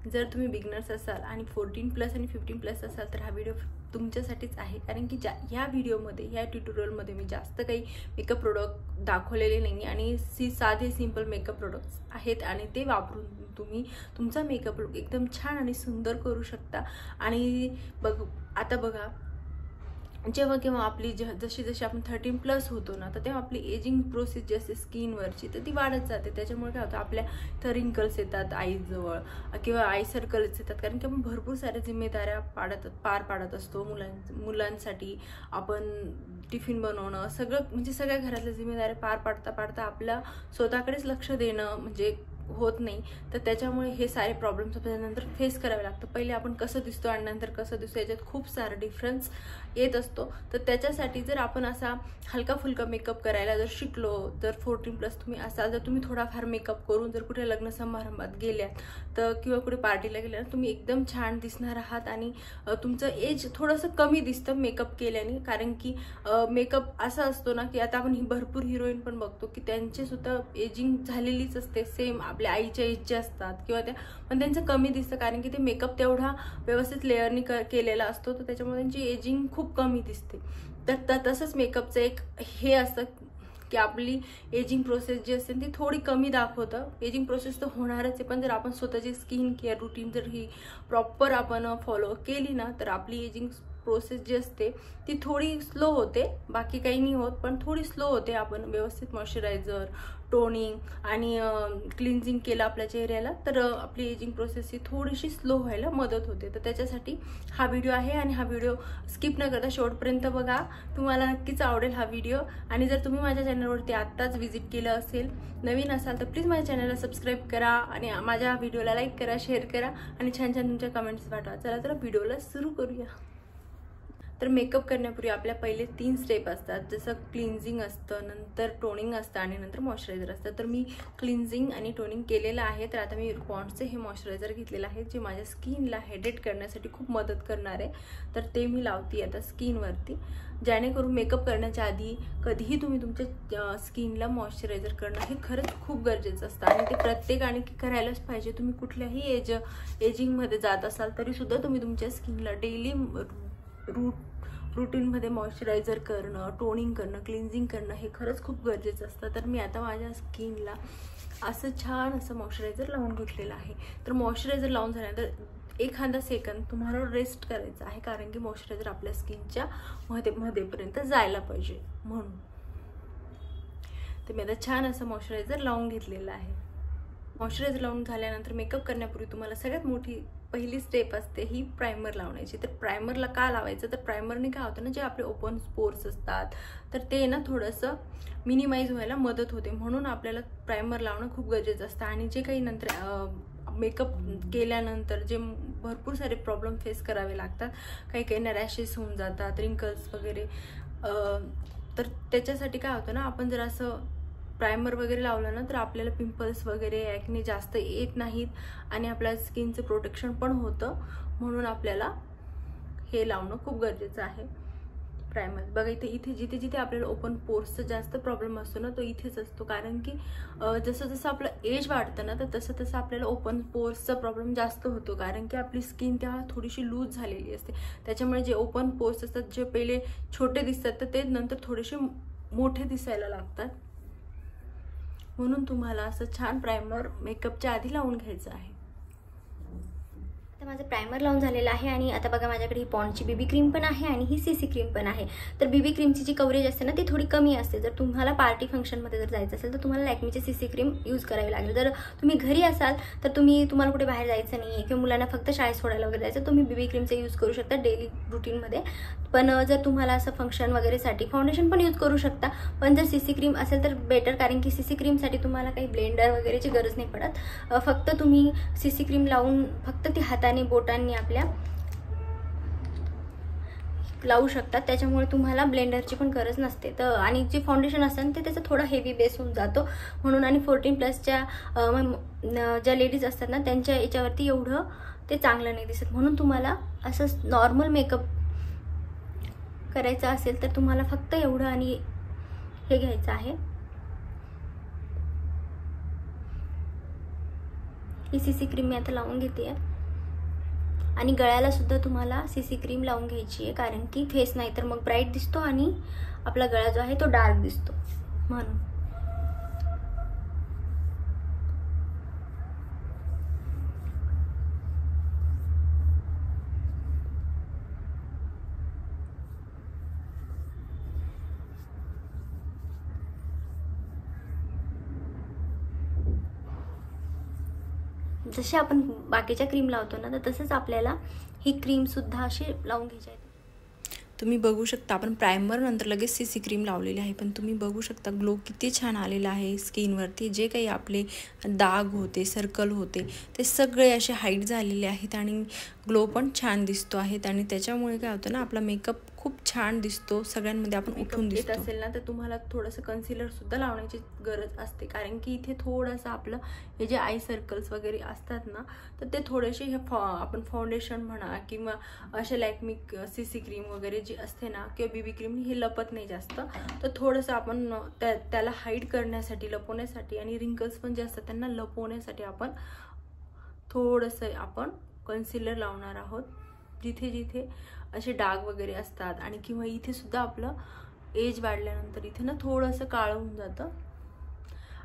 जर तुम्ही बिगनर्स असाल आणि 14+ आणि 15+ असाल तर हा व्हिडिओ तुमच्यासाठीच आहे, कारण की ह्या व्हिडिओमध्ये, ह्या ट्युटोरियलमध्ये मी जास्त काही मेकअप प्रोडक्ट दाखवलेले नाही आणि साधे सिंपल मेकअप प्रोडक्ट्स आहेत आणि ते वापरून तुम्ही तुमचा मेकअप लुक एकदम छान आणि सुंदर करू शकता। आणि आता बघा, जेव्हा केव्हा आपली जशी जशी आपण 13+ होतो ना, तर तेव्हा आपली एजिंग प्रोसेस जी असते स्किनवरची तर ती वाढत जाते। त्याच्यामुळे काय होतं, आपल्या तर रिंकल्स येतात आईजवळ किंवा आय सर्कल्स येतात, कारण की आपण भरपूर साऱ्या जिम्मेदाऱ्या पार पाडत असतो। मुलांसाठी आपण टिफिन बनवणं, सगळं म्हणजे सगळ्या घरातल्या जिम्मेदाऱ्या पार पाडता पाडता आपल्या स्वतःकडेच लक्ष देणं म्हणजे होत नाही। तर त्याच्यामुळे हे सारे प्रॉब्लेम्स आपल्याला नंतर फेस करावे लागतं। पहिले आपण कसं दिसतो आणि नंतर कसं दिसतो याच्यात खूप सारा डिफरन्स येत असतो। तर त्याच्यासाठी जर आपण असा हलका फुलका मेकअप करायला जर शिकलो, जर 14+ तुम्ही असाल, जर तुम्ही थोडाफार मेकअप करून जर कुठे लग्न समारंभात गेल्यात तर किंवा कुठे पार्टीला गेल्या तर तुम्ही एकदम छान दिसणार आहात आणि तुमचं एज थोडंसं कमी दिसतं मेकअप केल्याने। कारण की मेकअप असा असतो ना की आता आपण ही भरपूर हिरोईन पण बघतो की त्यांचे सुद्धा एजिंग झालेलीच असते, सेम आपल्या आईच्या एजचे असतात किंवा पण त्यांचं कमी दिसतं, कारण की ते मेकअप तेवढा व्यवस्थित लेअरनी केलेला असतो, तर त्याच्यामुळे त्यांची एजिंग खूप कमी दिसते। तर तसंच मेकअपचं एक हे असतं की आपली एजिंग प्रोसेस जी असते ती थोडी कमी दाखवतं। एजिंग प्रोसेस तर होणारच आहे, पण जर आपण स्वतःची स्किन केअर रुटीन जर ही प्रॉपर आपण फॉलो केली ना, तर आपली एजिंग प्रोसेस जी असते ती थोडी स्लो होते, बाकी काही नाही होत पण थोडी स्लो होते। आपण व्यवस्थित मॉइश्चरायझर, टोनिंग आणि क्लिन्झिंग केलं आपल्या चेहऱ्याला तर आपली एजिंग प्रोसेस ही थोडीशी स्लो व्हायला मदत होते। तर त्याच्यासाठी हा व्हिडिओ आहे आणि हा व्हिडिओ स्किप न करता शेवटपर्यंत बघा, तुम्हाला नक्कीच आवडेल हा व्हिडिओ। आणि जर तुम्ही माझ्या चॅनलवरती आत्ताच व्हिजिट केलं असेल, नवीन असाल तर प्लीज माझ्या चॅनलला सबस्क्राईब करा आणि माझ्या व्हिडिओला लाईक करा, शेअर करा आणि छान छान तुमच्या कमेंट्स पाठवा। चला तर व्हिडिओला सुरू करूया। तर मेकअप करण्यापूर्वी आपल्या पहिले 3 स्टेप असतात, जसं क्लिन्झिंग असतं, नंतर टोनिंग असतं आणि नंतर मॉइश्चरायझर असतं। तर मी क्लिन्झिंग आणि टोनिंग केलेलं आहे। तर आता मी पॉन्ड्सचे हे मॉइश्चरायझर घेतलेलं आहे, जे माझ्या स्किनला हायड्रेट करण्यासाठी खूप मदत करणार आहे। तर ते मी लावते आता स्किनवरती, जेणेकरून मेकअप करण्याच्या आधी कधीही तुम्ही तुमच्या स्किनला मॉइश्चरायझर करणं हे खरंच खूप गरजेचं असतं आणि ते प्रत्येकाने करायलाच पाहिजे। तुम्ही कुठल्याही एजिंगमध्ये जात असाल तरी सुद्धा तुम्ही तुमच्या स्किनला डेली रूटीनमध्ये मॉइश्चरायझर करणं, टोनिंग करणं, क्लिन्झिंग करणं हे खरंच खूप गरजेचं असतं। तर मी आता माझ्या स्किनला असं छान असं मॉइश्चरायझर लावून घेतलेलं आहे। तर मॉइश्चरायझर लावून झाल्यानंतर एखादा सेकंद तुम्हाला रेस्ट करायचा आहे, कारण की मॉइश्चरायझर आपल्या स्किनच्या मध्येपर्यंत जायला पाहिजे म्हणून। तर मी आता छान असं मॉइश्चरायझर लावून घेतलेलं आहे। मॉइश्चरायझर लावून झाल्यानंतर मेकअप करण्यापूर्वी तुम्हाला सगळ्यात मोठी पहिली स्टेप असते ही प्रायमर लावण्याची। तर प्रायमरला का लावायचं, तर प्रायमरने काय होतं ना, जे आपले ओपन पोर्स असतात तर ते ना थोडंसं मिनिमाइज व्हायला मदत होते, म्हणून आपल्याला प्रायमर लावणं खूप गरजेचं असतं। आणि जे काही नंतर मेकअप केल्यानंतर जे भरपूर सारे प्रॉब्लेम फेस करावे लागतात, काही ना रॅशेस होऊन जातात, रिंकल्स वगैरे, तर त्याच्यासाठी काय होतं ना, आपण जर असं प्रायमर वगैरे लावलं ना तर आपल्याला पिंपल्स वगैरे ॲक्ने जास्त येत नाहीत आणि आपल्या स्किनचं प्रोटेक्शन पण होतं, म्हणून आपल्याला हे लावणं खूप गरजेचं आहे प्रायमर। बघा इथे जिथे जिथे आपल्याला ओपन पोर्सचा जास्त प्रॉब्लेम असतो ना तो इथेच असतो, कारण की जसं जसं आपलं एज वाढतं ना तर तसं तसं आपल्याला ओपन पोर्सचा प्रॉब्लेम जास्त होतो, कारण की आपली स्किन तेव्हा थोडीशी लूज झालेली असते। त्याच्यामुळे जे ओपन पोर्स असतात, जे पहिले छोटे दिसतात तर ते नंतर थोडेसे मोठे दिसायला लागतात, म्हणून तुम्हाला असं छान प्रायमर मेकअपच्या आधी लावून घ्यायचं आहे। तर माझं प्रायमर लावून झालेलं आहे आणि आता बघा माझ्याकडे ही पॉन्डची बीबी क्रीम पण आहे आणि ही सीसी क्रीम पण आहे। तर बीबी क्रीमची जी कव्हरेज असते ना ती थोडी कमी असते। जर तुम्हाला पार्टी फंक्शनमध्ये जर जायचं असेल तर तुम्हाला लॅक्मीची सीसी क्रीम यूज करावी लागेल। जर तुम्ही घरी असाल तर तुम्हाला कुठे बाहेर जायचं नाही आहे किंवा मुलांना फक्त शाळेत सोडायला वगैरे जायचं, तुम्ही बीबी क्रीमचा यूज करू शकता डेली रुटीनमध्ये। पण जर तुम्हाला असं फंक्शन वगैरेसाठी फाउंडेशन पण यूज करू शकता, पण जर सीसी क्रीम असेल तर बेटर, कारण की सीसी क्रीमसाठी तुम्हाला काही ब्लेंडर वगैरेची गरज नाही पडत। फक्त तुम्ही सीसी क्रीम लावून फक्त ती हाताने बोटांनी आपल्या लावू शकतात, त्याच्यामुळे तुम्हाला ब्लेंडरची पण गरज नसते। तर आणि जे फाउंडेशन असतं ते त्याचा थोडा हेवी बेस होऊन जातो म्हणून, आणि 14+च्या ज्या लेडीज असतात ना त्यांच्या याच्यावरती एवढं ते चांगलं नाही दिसत, म्हणून तुम्हाला असं नॉर्मल मेकअप करायचा असेल तर तुम्हाला फक्त एवढं आणि हे घ्यायचं आहे। ही सीसी क्रीम मी आता लावून घेते आहे। आणि गळ्याला सुद्धा तुम्हाला CC क्रीम लावून घ्यायची आहे, कारण की फेस नाही तर मग ब्राईट दिसतो आणि आपला गळा जो आहे तो डार्क दिसतो म्हणून. जसे आपण बाकीच्या क्रीम लावतो ना, तर तसंच आपल्याला ही क्रीम सुद्धा अशी लावून घ्यायची आहे. तुम्ही बघू शकता आपण प्रायमर नंतर लगेच CC क्रीम लावलेली आहे, पण तुम्ही बघू शकता ग्लो किती छान आलेला आहे स्किनवरती. जे काही आपले डाग होते, सर्कल होते, ते सगळे असे हाईट झालेले आहेत आणि ग्लो पण छान दिसतो आहेत. आणि त्याच्यामुळे काय होतं ना, आपला मेकअप खूप छान दिसतो, सगळ्यांमध्ये आपण उठून दिसतो. असेल ना तर तुम्हाला थोडंसं कन्सिलर सुद्धा लावण्याची गरज असते, कारण की इथे थोडंसं आपलं हे जे आय सर्कल्स वगैरे असतात ना, तर ते थोडेसे हे आपण फाउंडेशन म्हणा किंवा असे लॅक्मी CC क्रीम वगैरे जी असते ना किंवा BB क्रीम, हे लपत नाही जास्त. तर थोडंसं आपण त्याला हाईड करण्यासाठी, लपवण्यासाठी आणि रिंकल्स पण जे असतात त्यांना लपवण्यासाठी आपण थोडंसं आपण कन्सिलर लावणार आहोत, जिथे जिथे असे डाग वगैरे असतात. आणि किंवा इथे सुद्धा आपलं एज वाढल्यानंतर इथे ना थोडंसं काळं होऊन जातं.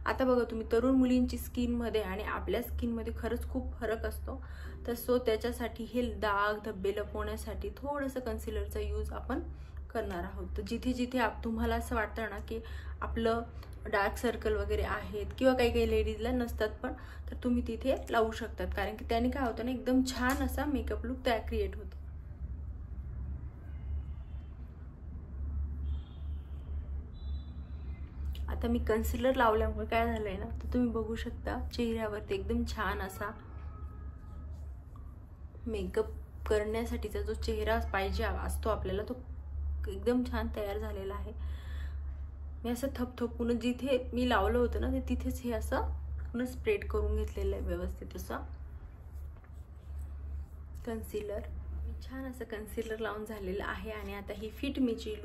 आता बघा तुम्ही, तरुण मुलींची स्किनमध्ये आणि आपल्या स्किनमध्ये खरंच खूप फरक असतो. तर त्याच्यासाठी हे डाग धब्बे लपवण्यासाठी थोडंसं कन्सिलरचा यूज आपण करणार आहोत. तर जिथे जिथे तुम्हाला असं वाटतं ना की आपलं डार्क सर्कल वगैरे आहेत किंवा काही काही लेडीजला नसतात पण, तर तुम्ही तिथे लावू शकतात, कारण की त्याने काय होतं ना, एकदम छान असा मेकअप लुक तयार क्रिएट होतो. आता मी कन्सिलर लावल्यामुळे काय झालंय ना, तर तुम्ही बघू शकता चेहऱ्यावरती एकदम छान असा मेकअप करण्यासाठीचा जो चेहरा पाहिजे असतो आपल्याला, तो एकदम छान तयार झालेला आहे. मी असं थपथपून जिथे मी लावलं होतं ना, ते तिथेच हे असं पूर्ण स्प्रेड करून घेतलेलं आहे व्यवस्थित असं कन्सिलर. छान असं कन्सिलर लावून झालेलं आहे. आणि आता ही फिट मीची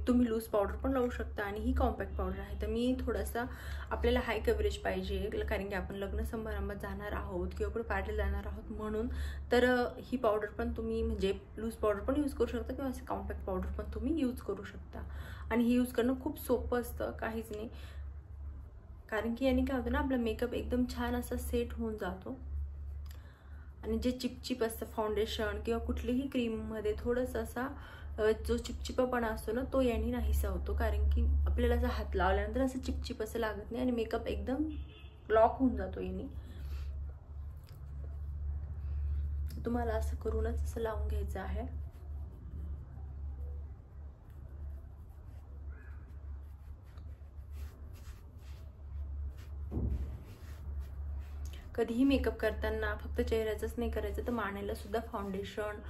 तुम्ही लूज पावडर पण लावू शकता आणि ही कॉम्पॅक्ट पावडर आहे. तर मी थोडासा आपल्याला हाय कव्हरेज पाहिजे, कारण की आपण लग्न समारंभात जाणार आहोत किंवा कुठे पार्टीला जाणार आहोत म्हणून. तर ही पावडर पण तुम्ही म्हणजे लूज पावडर पण यूज करू शकता किंवा असं कॉम्पॅक्ट पावडर पण तुम्ही यूज करू शकता. आणि ही यूज करणं खूप सोपं असतं, काहीच नाही, कारण की याने काय होतं ना, आपला मेकअप एकदम छान असा सेट होऊन जातो. आणि जे चिपचिप असतं फाउंडेशन किंवा कुठलीही क्रीममध्ये थोडंसं असा जो चिपचिपापणा असतो ना, तो याने नाहीसा होतो, कारण की आपल्याला असं हात लावल्यानंतर असं चिपचिप असं लागत नाही आणि मेकअप एकदम लॉक होऊन जातो याने. तुम्हाला असं करूनच असं लावून घ्यायचं आहे. कधीही मेकअप करताना फक्त चेहऱ्याचंच नाही करायचं, तर मानेला सुद्धा फाउंडेशन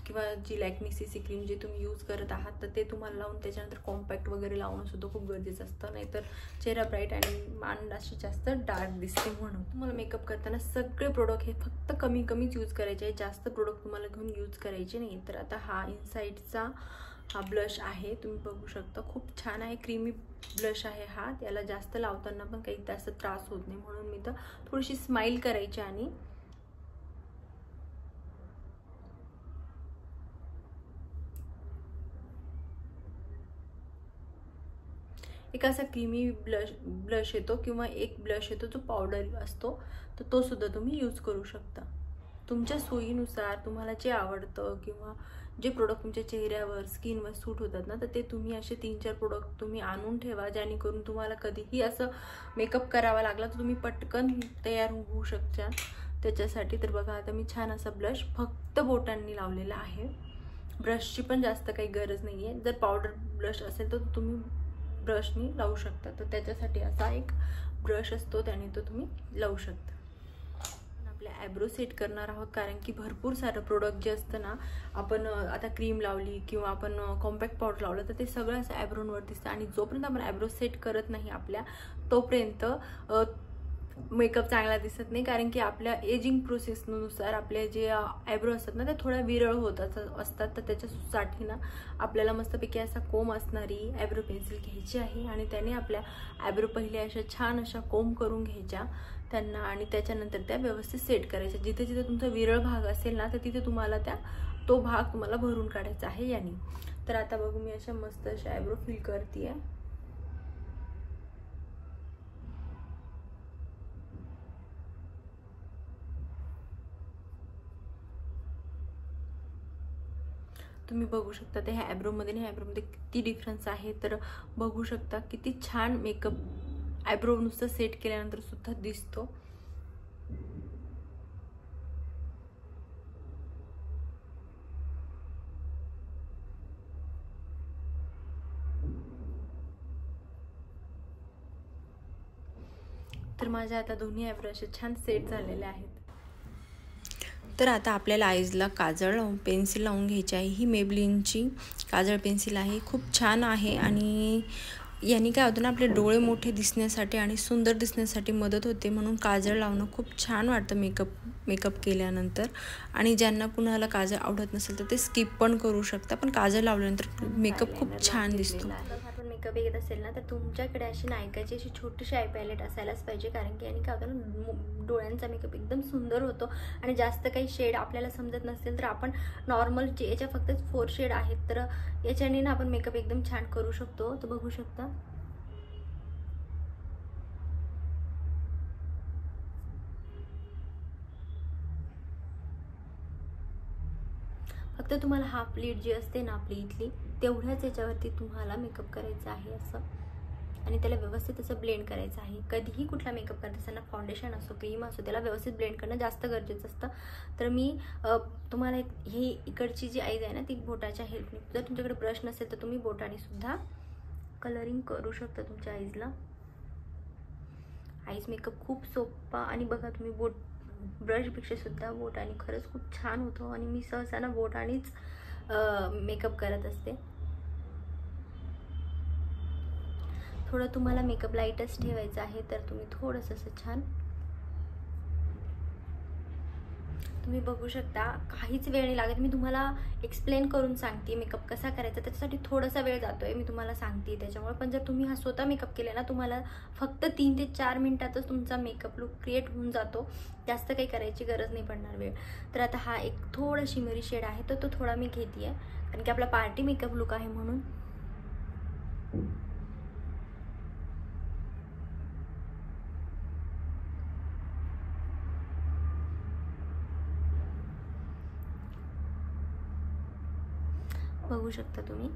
किंवा जी लॅक्मी CC क्रीम जे तुम्ही यूज करत आहात, तर ते तुम्हाला लावून त्याच्यानंतर कॉम्पॅक्ट वगैरे लावणं सुद्धा खूप गरजेचं असतं, नाहीतर चेहरा ब्राईट आणि मान अशी जास्त डार्क दिसते. म्हणून तुम्हाला मेकअप करताना सगळे प्रोडक्ट हे फक्त कमी कमीच यूज करायचे आहे, जास्त प्रोडक्ट तुम्हाला घेऊन यूज करायचे नाही. तर आता हा इनसाइडचा हा ब्लश आहे, तुम्ही बघू शकता खूप छान आहे, क्रीमी ब्लश आहे हा. त्याला जास्त लावताना पण काही जास्त त्रास होत नाही, म्हणून मी तर थोडीशी स्माइल करायची आणि एक असा क्रीमी ब्लश येतो किंवा एक ब्लश येतो जो पावडर असतो, तर तो सुद्धा तुम्ही यूज करू शकता तुमच्या सोयीनुसार. तुम्हाला जे आवडतं किंवा जे प्रोडक्ट तुमच्या चेहऱ्यावर स्किनवर सूट होतात ना, तर ते तुम्ही असे 3-4 प्रोडक्ट तुम्ही आणून ठेवा, जेणेकरून तुम्हाला कधीही असं मेकअप करावा लागला तर तुम्ही पटकन तयार होऊ शकता त्याच्यासाठी. तर बघा आता मी छान असा ब्लश फक्त बोटांनी लावलेला आहे, ब्रशची पण जास्त काही गरज नाही आहे. जर पावडर ब्लश असेल तर तुम्ही ब्रशनी लावू शकता, तर त्याच्यासाठी असा एक ब्रश असतो त्याने तो तुम्ही लावू शकता. आपल्या आयब्रो सेट करणार आहोत, कारण की भरपूर सारं प्रोडक्ट जे असतं ना, आपण आता क्रीम लावली किंवा आपण कॉम्पॅक्ट पावडर लावलं तर ते सगळं असं आयब्रोवर दिसतं, आणि जोपर्यंत आपण आयब्रो सेट करत नाही आपल्या, तोपर्यंत मेकअप चांगला दिसत नाही. कारण की आपल्या एजिंग प्रोसेसनुसार आपले जे आयब्रो असतात ना, ते थोड्या विरळ होत असतात. तर त्याच्यासाठी ना आपल्याला मस्तपैकी असा कोम असणारी आयब्रो पेन्सिल घ्यायची आहे, आणि त्याने आपल्या आयब्रो पहिले अशा छान अशा कोम करून घ्यायच्या, त्यांना आणि त्याच्यानंतर त्या व्यवस्थित सेट करायच्या. जिथे जिथे तुमचा विरळ भाग असेल ना, तर तिथे तुम्हाला तो भाग तुम्हाला भरून काढायचा आहे याने. तर आता बघू मी अशा मस्त अशा आयब्रो फिल करते. तुम्ही बघू शकता ते ह्या आयब्रोमध्ये आणि आयब्रोमध्ये किती डिफरन्स आहे. तर बघू शकता किती छान मेकअप आयब्रो नुसतं सेट केल्यानंतर सुद्धा दिसतो. तर माझ्या आता दोन्ही आयब्रो असे छान सेट झालेले आहेत. तर आता आपल्याला आईजला काजळ लावून पेन्सिल लावून घ्यायची आहे. ही मेबलिनची काजळ पेन्सिल आहे, खूप छान आहे आणि याने काय होतं ना, आपले डोळे मोठे दिसण्यासाठी आणि सुंदर दिसण्यासाठी मदत होते. म्हणून काजळ लावणं खूप छान वाटतं मेकअप केल्यानंतर. आणि ज्यांना कुणाला काजळ आवडत नसेल तर ते स्किप पण करू शकता, पण काजळ लावल्यानंतर मेकअप खूप छान दिसतो. आपण मेकअप येत असेल ना, तर तुमच्याकडे अशी नायकाची अशी छोटीशी आय पॅलेट असायलाच पाहिजे, कारण की याने काय होतं ना, डोळ्यांचा मेकअप एकदम सुंदर होतो. आणि जास्त काही शेड आपल्याला समजत नसेल तर आपण नॉर्मल जे याच्या फक्त 4 शेड आहेत, तर याच्याने ना आपण मेकअप एकदम छान करू शकतो. तर बघू शकता. फक्त तुम्हाला हाफ लीड जी असते ना आपली इथली, तेवढ्याच याच्यावरती तुम्हाला मेकअप करायचा आहे असं, आणि त्याला व्यवस्थित असं ब्लेंड करायचं आहे. कधीही कुठला मेकअप करत असताना फाउंडेशन असो क्रीम असो, त्याला व्यवस्थित ब्लेंड करणं जास्त गरजेचं असतं. तर मी तुम्हाला ही इकडची जी आईज आहे ना, ती बोटाच्या हेल्पने, जर तुमच्याकडे ब्रश नसेल तर तुम्ही बोटाने सुद्धा कलरिंग करू शकता तुमच्या आईजला. आईज मेकअप खूप सोपा, आणि बघा तुम्ही ब्रशपेक्षा सुद्धा बोटाने खरंच खूप छान होतो. आणि मी सहसा ना बोटानेच मेकअप करत असते. थोडं तुम्हाला मेकअप लाईटच ठेवायचा आहे, तर तुम्ही थोडंसं असं छान, तुम्ही बघू शकता काहीच वेळ नाही लागत. मी तुम्हाला एक्सप्लेन करून सांगते मेकअप कसा करायचा, त्याच्यासाठी थोडासा वेळ जातोय, मी तुम्हाला सांगते त्याच्यामुळे. पण जर तुम्ही हा स्वतः मेकअप केला ना, तुम्हाला फक्त 3 ते 4 मिनिटातच तुमचा मेकअप लुक क्रिएट होऊन जातो. जास्त काही करायची गरज नाही पडणार वेळ. तर आता हा एक थोडा शिमरी शेड आहे, तर तो थोडा मी घेते आहे, कारण की आपला पार्टी मेकअप लुक आहे म्हणून. बघू शकता तुम्ही.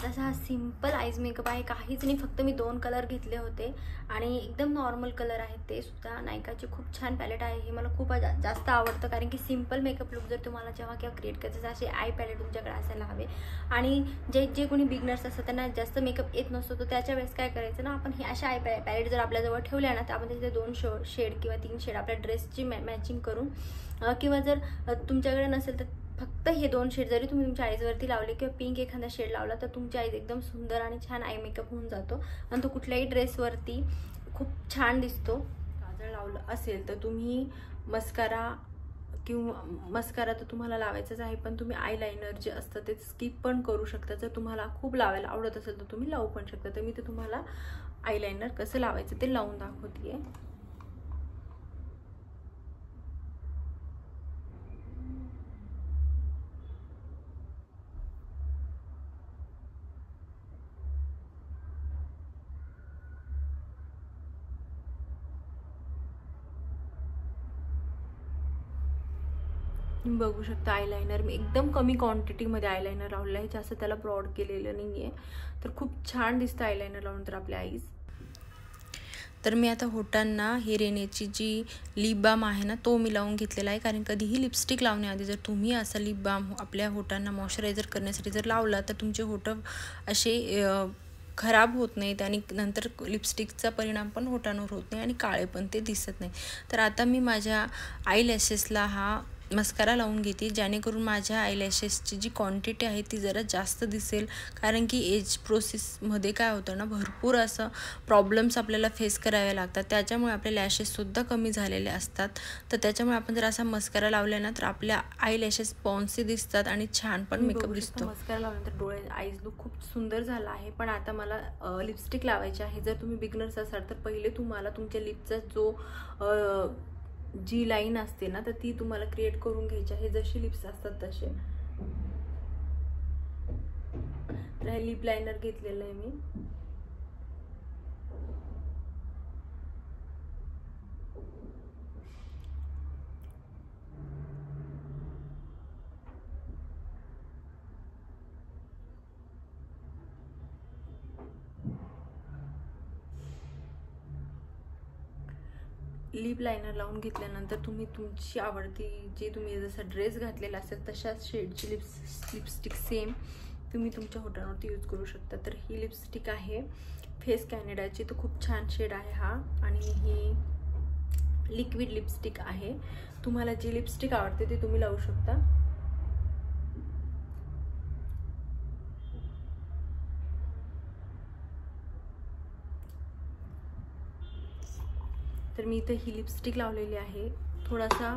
तसा हा सिंपल आईज मेकअप आहे, काहीच नाही. फक्त मी 2 कलर घेतले होते आणि एकदम नॉर्मल कलर आहेत, ते सुद्धा नायकाची खूप छान पॅलेट आहे. हे मला खूप जास्त आवडतं, कारण की सिंपल मेकअप लुक जर तुम्हाला जेव्हा केव्हा क्रिएट करायचं असे आय पॅलेट तुमच्याकडे असायला हवे. आणि जे कोणी बिगनर्स असतात त्यांना जास्त मेकअप येत नसतो, तर त्याच्या वेळेस काय करायचं ना, आपण हे अशा आय पॅलेट जर आपल्याजवळ ठेवल्या ना, तर आपण त्याचे 2 शेड किंवा 3 शेड आपल्या ड्रेसची मॅचिंग करून, किंवा जर तुमच्याकडे नसेल तर फक्त हे 2 शेड जरी तुम्ही तुमच्या आईजवरती लावले किंवा पिंक एखादा शेड लावला, तर तुमची आईज एकदम सुंदर आणि छान आय मेकअप होऊन जातो आणि तो कुठल्याही ड्रेसवरती खूप छान दिसतो. काजळ लावलं असेल तर तुम्ही मस्कारा तर तुम्हाला लावायचंच आहे, पण तुम्ही आयलाइनर जे असतं ते स्किप पण करू शकता. जर तुम्हाला खूप लावायला आवडत असेल तर तुम्ही लावू पण शकता. तर मी तर तुम्हाला आयलाइनर कसं लावायचं ते लावून दाखवते. तुम्ही बघू शकता आयलाइनर मी एकदम कमी क्वांटिटीमध्ये आयलाइनर लावलेलं आहे, जास्त त्याला ब्रॉड केलेलं नाही आहे. तर खूप छान दिसतं आयलाइनर लावून तर आपल्या आईज. तर मी आता होटांना हे रेनेची जी लिप बाम आहे ना, तो मी लावून घेतलेला आहे. कारण कधीही लिपस्टिक लावण्याआधी जर तुम्ही असा लिप बाम आपल्या होटांना मॉइश्चरायझर करण्यासाठी जर लावला, तर तुमचे होठ असे खराब होत नाहीत आणि नंतर लिपस्टिकचा परिणाम पण होटांवर होत नाही आणि काळे पण ते दिसत नाही. तर आता मी माझ्या आय लॅशेसला हा मस्कारा लावून घेते, जेणेकरून माझ्या आयलॅशेसची जी क्वांटिटी आहे ती जरा जास्त दिसेल. कारण की एज प्रोसेसमध्ये काय होतं ना, भरपूर असं प्रॉब्लेम्स आपल्याला फेस करावे लागतात, त्याच्यामुळे आपले लॅशेससुद्धा कमी झालेले असतात. तर त्याच्यामुळे आपण जर असा मस्कारा लावला ना तर आपल्या आयलॅशेस पॉन्सी दिसतात आणि छान पण मेकअप दिसतो. मस्कारा लावल्यानंतर डोळे आईज लुक खूप सुंदर झाला आहे. पण आता मला लिपस्टिक लावायची आहे. जर तुम्ही बिगनर्स असाल तर पहिले तुम्हाला तुमच्या लिपचा जो जी लाईन असते ना तर ती तुम्हाला क्रिएट करून घ्यायची आहे, जशी लिप्स असतात तसे. तर हे लिप लायनर घेतलेलं आहे मी. लिप लायनर लावून घेतल्यानंतर तुम्ही तुमची आवडती जी तुम्ही जसा ड्रेस घातलेला असेल तशाच शेडची लिपस्टिक सेम तुम्ही तुमच्या होटांवरती यूज करू शकता. तर ही लिपस्टिक आहे फेस कॅनडाची, तर खूप छान शेड आहे हा. आणि ही लिक्विड लिपस्टिक आहे. तुम्हाला जी लिपस्टिक आवडते ती तुम्ही लावू शकता. तर मी इथे ही लिपस्टिक लावलेली आहे. थोडासा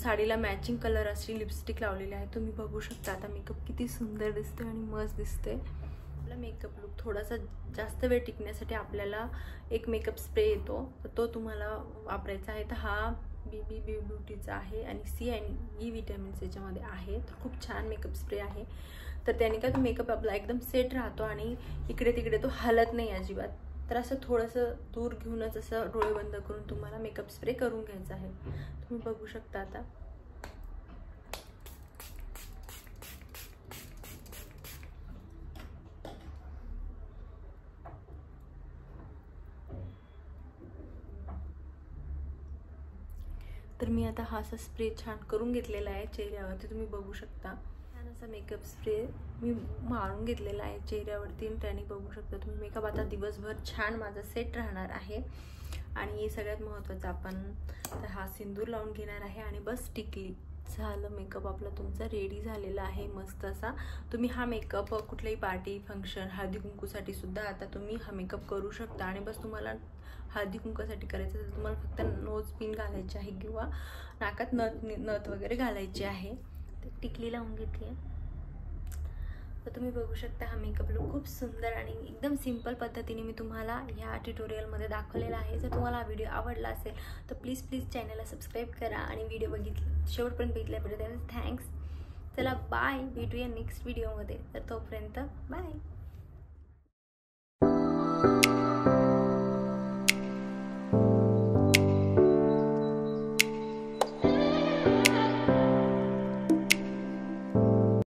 साडीला मॅचिंग कलर अशी लिपस्टिक लावलेली आहे. तुम्ही बघू शकता आता मेकअप किती सुंदर दिसते आणि मस्त दिसते. आपला मेकअप लुक थोडासा जास्त वेळ टिकण्यासाठी आपल्याला एक मेकअप स्प्रे येतो, तर तो तुम्हाला वापरायचा आहे. तर हा BB ब्युटीचा आहे आणि C आणि E विटॅमिन्स याच्यामध्ये आहे. तर खूप छान मेकअप स्प्रे आहे. तर त्याने काय तो मेकअप आपला एकदम सेट राहतो आणि इकडे तिकडे तो हलत नाही अजिबात. तर असं थोडंसं दूर घेऊनच असं डोळे बंद करून तुम्हाला मेकअप स्प्रे करून घ्यायचा आहे. तुम्ही बघू शकता आता. तर मी आता हा असा स्प्रे छान करून घेतलेला आहे चेहऱ्यावरती. तुम्ही बघू शकता छान असा मेकअप स्प्रे मी मारून घेतलेला आहे चेहऱ्यावरती. त्याने बघू शकता तुम्ही मेकअप आता दिवसभर छान माझा सेट राहणार आहे. आणि सगळ्यात महत्त्वाचं आपण तर हा सिंदूर लावून घेणार आहे आणि बस टिकली. झालं, मेकअप आपला तुमचा रेडी झालेला आहे मस्त असा. तुम्ही हा मेकअप कुठल्याही पार्टी फंक्शन हळदी कुंकूसाठी सुद्धा आता तुम्ही हा मेकअप करू शकता. आणि बस तुम्हाला हळदी कुंकूसाठी करायचं तर तुम्हाला फक्त नोज पिन घालायची आहे किंवा नाकात नथ वगैरे घालायची आहे. टिकली लावून घेतली आहे. तर तुम्ही बघू शकता हा मेकअप लुक खूप सुंदर आणि एकदम सिंपल पद्धतीने मी तुम्हाला ह्या ट्युटोरियलमध्ये दाखवलेला आहे. जर तुम्हाला हा व्हिडिओ आवडला असेल तर प्लीज चॅनलला सबस्क्राईब करा आणि व्हिडिओ शेवटपर्यंत बघितल्याबद्दल थँक्स. चला बाय, भेटूया नेक्स्ट व्हिडिओमध्ये. तर तोपर्यंत बाय.